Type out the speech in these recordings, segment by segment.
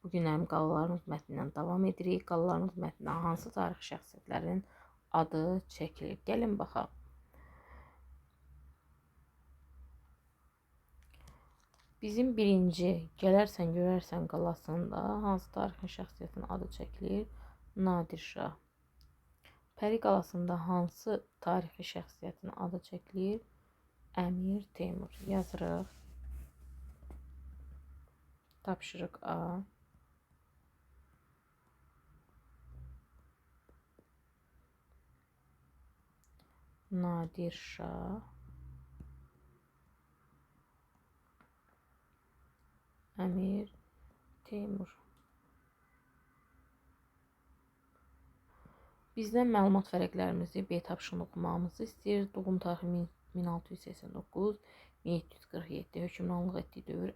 Bugünlərim qalalarımız mətnindən davam edirik. Qalalarımız mətninə hansı tarixi şəxsiyyətlərin adı çəkilir? Gəlin baxaq. Bizim birinci Gələrsən Görərsən qalasında hansı tarixi şəxsiyyətin adı çəkilir? Nadir Şah. Pəri qalasında hansı tarixi şəxsiyyətin adı çəkilir? Əmir Teymur. Yazırıq. Tapşırıq A. Nadir Şah, Əmir Teymur. Bizdən məlumat vərəqlərimizi B tapşırığını oxumağımızı istəyir. Doğum tarixi 1689, 1747, hökmranlıq etdiyi dövr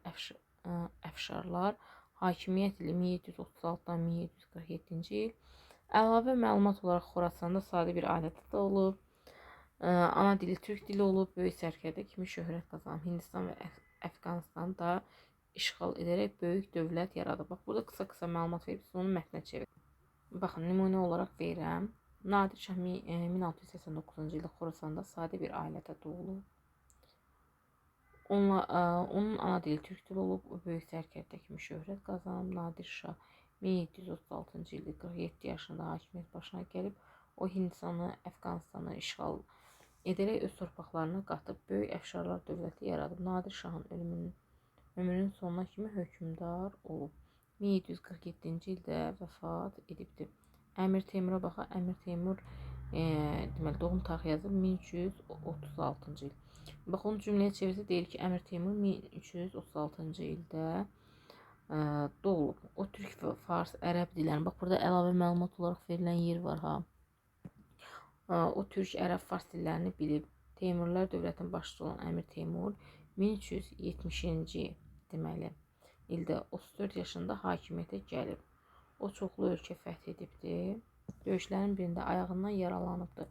Əfşarlar, hakimiyyət ili 1736-dan 1747-ci il. Əlavə məlumat olaraq Xorasanda sadə bir ailədə doğulub. Ana dili türk dili olub, böyük sərkərdə kimi şöhrət qazanıb. Hindistan və Əfqanistanı da işğal edərək böyük dövlət yaradıb. Bax, burada qısa məlumat verib, siz onu mətnə çevirin. Baxın, nümunə olaraq verirəm. Nadir Şah 1689-cu ildə Xorasanda sadə bir ailədə doğulub. Onun ana dili türk dili olub, böyük sərkərdə kimi şöhrət qazanıb. Nadir Şah 1736-cı ildə 47 yaşında hakimiyyət başına gəlib. O Hindistanı, Əfqanistanı işğal edərək öz torpaqlarına qatıb böyük Əfşarlar dövləti yaradıb. Nadir Şahın ömrünün sonuna kimi hökmdar olub. 1747-ci ildə vəfat edibdir. Əmir Teymura baxaq. Əmir Teymur deməli doğum tarixi yazıb 1336-cı il. Bax, onu cümləyə çevirsə deyir ki, Əmir Teymur 1336-cı ildə doğulub. O türk, fars, ərəb dillərini, bax burada əlavə məlumat olaraq verilən yer var ha. O türk, ərəb, fars dillərini bilib. Teymurlar dövlətinin başçısı olan Əmir Teymur 1370-ci deməli ildə 34 yaşında hakimiyyətə gəlib. O çoxlu ölkə fəth edibdir. Döyüşlərin birində ayağından yaralanıbdır.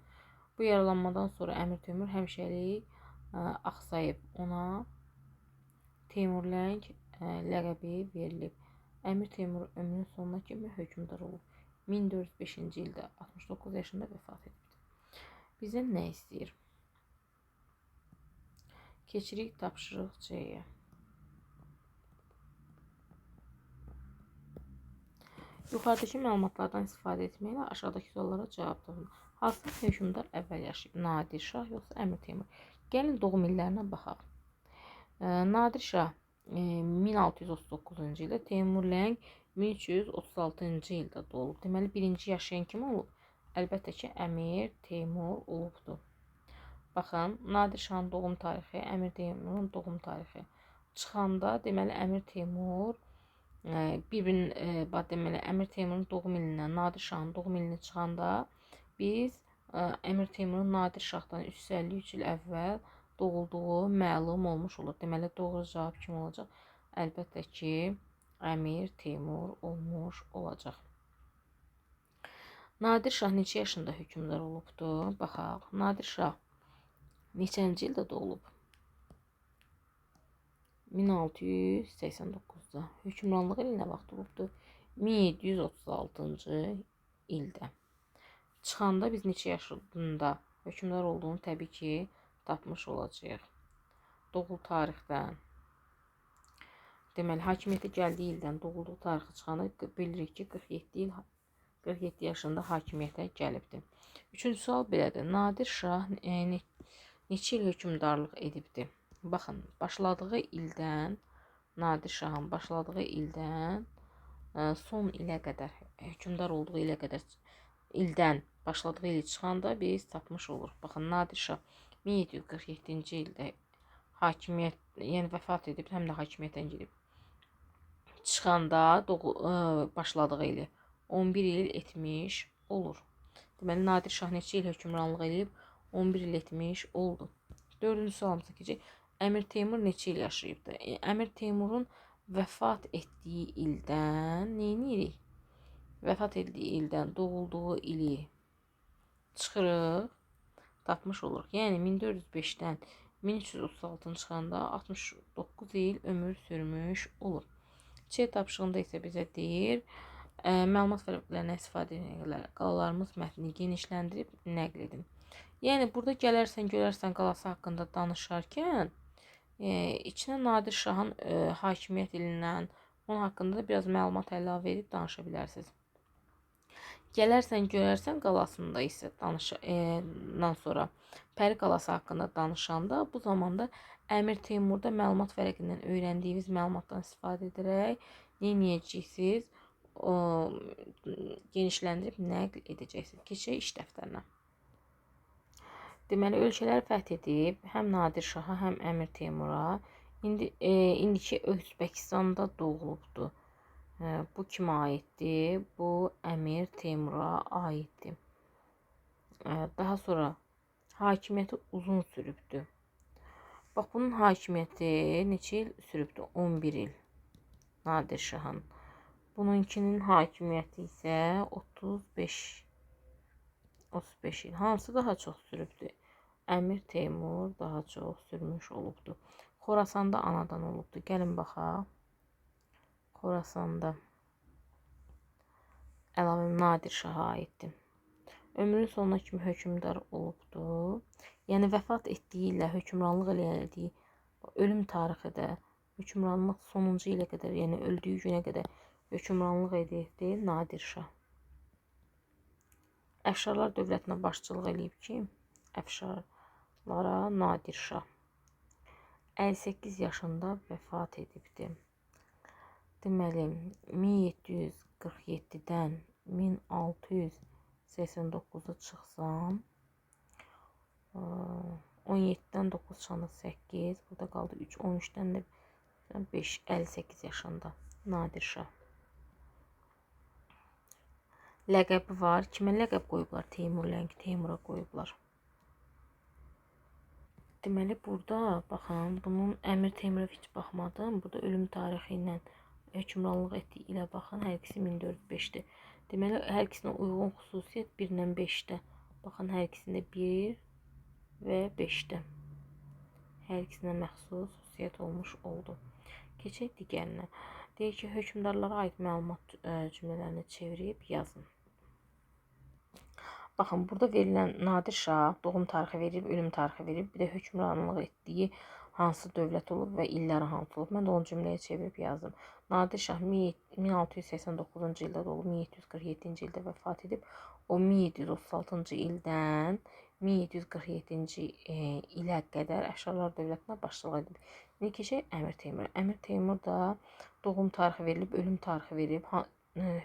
Bu yaralanmadan sonra Əmir Teymur həmişəlik axsayıb. Ona Teymurləng ləqəbi verilib. Əmir Teymur ömrünün sonuna kimi hökmdar olub. 1405-ci ildə 69 yaşında vəfat edibdir. Bizdən nə istəyir? Keçirik tapşırıq C-yə. Yuxarıdakı məlumatlardan istifadə etməklə aşağıdakı suallara cavab tapın. Hansı hökmdar əvvəl yaşayıb? Nadir Şah yoxsa Əmir Teymur? Gəlin doğum illərinə baxaq. Nadir Şah 1639-cu ildə, Teymurləng 1336-cı ildə doğulub. Deməli, birinci yaşayan kim olub? Əlbəttə ki, Əmir Teymur olubdur. Baxın, Nadir Şahın doğum tarixi, Əmir Teymurun doğum tarixi çıxanda, deməli, Əmir Teymur deməli, Əmir Teymurun doğum ilindən Nadir Şahın doğum ilini çıxanda biz Əmir Teymurun Nadir Şahdan 353 il əvvəl doğulduğu məlum olmuş olur. Deməli, doğru cavab kim olacaq? Əlbəttə ki, Əmir Teymur olmuş olacaq. Nadir Şah neçə yaşında hökmdar olubdur? Baxaq. Nadir Şah neçənci ildə doğulub? 1689-da. Hökmranlığı ilə nə vaxt olubdur? 1736-cı ildə. Çıxanda biz neçə yaşında hökmdar olduğunu təbii ki, tapmış olacağıq. Doğul tarixdən. Deməli, hakimiyyətə gəldiyi ildən doğulduğu tarixi çıxanda bilirik ki, 47 yaşında hakimiyyətə gəlibdir. Üçüncü sual belədir. Nadir Şah neçə il hökmdarlıq edibdir? Baxın, başladığı ildən, Nadir Şahın başladığı ildən son ilə qədər, hökmdar olduğu ilə qədər ildən başladığı ili çıxanda biz tapmış oluruq. Baxın, Nadir Şah 1747-ci ildə hakimiyyət, yəni vəfat edib, həm də hakimiyyətdən gedib. Çıxanda başladığı ili 11 il etmiş olur. Deməli, Nadir Şah neçə il hökmranlıq edib? 11 il etmiş oldu. Dördüncü sualımıza keçək. Əmir Teymur neçə il yaşayıbdır? Əmir Teymurun vəfat etdiyi ildən neyinirik? Vəfat etdiyi ildən doğulduğu ili çıxırıq, tapmış oluruq. Yəni, 1405-dən 1336-cı çıxanda 69 il ömür sürmüş olur. C tapşırığında isə bizə deyir, məlumat vərəqlərindən istifadə edərək qalalarımız mətnini genişləndirib nəql edin. Yəni burada gələrsən, görərsən qalası haqqında danışarkən içinə Nadir Şahın hakimiyyət ilindən, onun haqqında da biraz məlumat əlavə edib danışa bilərsiniz. Gələrsən, görərsən qalasında isə danışandan sonra Pəri qalası haqqında danışanda bu zamanda Əmir Teymurda məlumat vərəqindən öyrəndiyiniz məlumatdan istifadə edərək nə edəcəksiniz? Genişləndirib nəql edəcəksiniz. Keçək iş dəftərinə. Deməli, ölkələri fəth edib, həm Nadir Şaha, həm Əmir Teymura, indiki Özbəkistanda doğulubdur. Bu kimə aiddir? Bu Əmir Teymura aiddir. Daha sonra hakimiyyəti uzun sürübdür. Bax, bunun hakimiyyəti neçə il sürübdür? 11 il. Nadir Şahın. Bununkinin hakimiyyəti isə 35 il. Hansı daha çox sürübdür? Əmir Teymur daha çox sürmüş olubdur. Xorasanda anadan olubdur. Gəlin baxaq. Xorasanda əlavə Nadir Şaha aiddir. Ömrünün sonuna kimi hökmdar olubdur. Yəni vəfat etdiyi ilə hökmranlıq elədiyi ölüm tarixi də hökmranlıq sonuncu ilə qədər, yəni öldüyü günə qədər hökmranlıq edirdi Nadir Şah. Əfşarlar dövlətinə başçılıq eləyib ki, əfşarlara Nadir Şah 58 yaşında vəfat edibdir. Deməli, 1747-dən 1689-a çıxsam, 17-dən 9 çıxanda 8, burada qaldı 3, 13-dən də 5, 58 yaşında Nadir Şah. Ləqəbi var. Kimə ləqəb qoyublar? Teymurlənki Teymura qoyublar. Deməli, burada, baxın, bunun Əmir Teymurov heç baxmadım. Burada ölüm tarixi ilə hökmranlıq etdiyi ilə baxın, hər ikisi 1405-dir. Deməli, hər ikisinə uyğun xüsusiyyət 1 ilə 5-də. Baxın, hər ikisində 1 və 5-də. Hər ikisinə məxsus xüsusiyyət olmuş oldu. Keçək digərinə. Deyək ki, hökmdarlara aid məlumat cümlələrini çevirib yazın. Baxın, burada verilən Nadir Şah doğum tarixi verib, ölüm tarixi verib, bir də hökmranlıq etdiyi hansı dövlət olub və illəri hansı olub. Mən də onu cümləyə çevirib yazdım. Nadir Şah 1689-cu ildə doğulub, 1747-ci ildə vəfat edib. O 1736-cı ildən 1747-ci ilə qədər Əfşarlar dövlətinə başçılıq edib. İndi keçək Əmir Teymur. Əmir Teymur da doğum tarixi verilib, ölüm tarixi verib,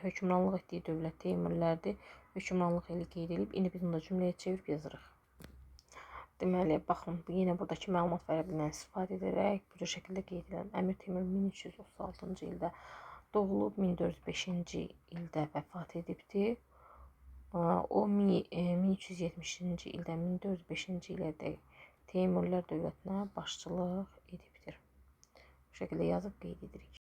hökmranlıq etdiyi dövlət Teymurlərdir. Hökmranlıq ili qeyd edilib. İndi biz bunu da cümləyə çevirib yazırıq. Deməli, baxın, yenə buradakı məlumat vərəqindən istifadə edərək bu cür şəkildə qeyd edirəm. Əmir Teymur 1336-cı ildə doğulub, 1405-ci ildə vəfat edibdir. O 1370-ci ildən 1405-ci ilədək Teymurlər dövlətinə başçılıq edibdir. Bu şəkildə yazıb qeyd edirik.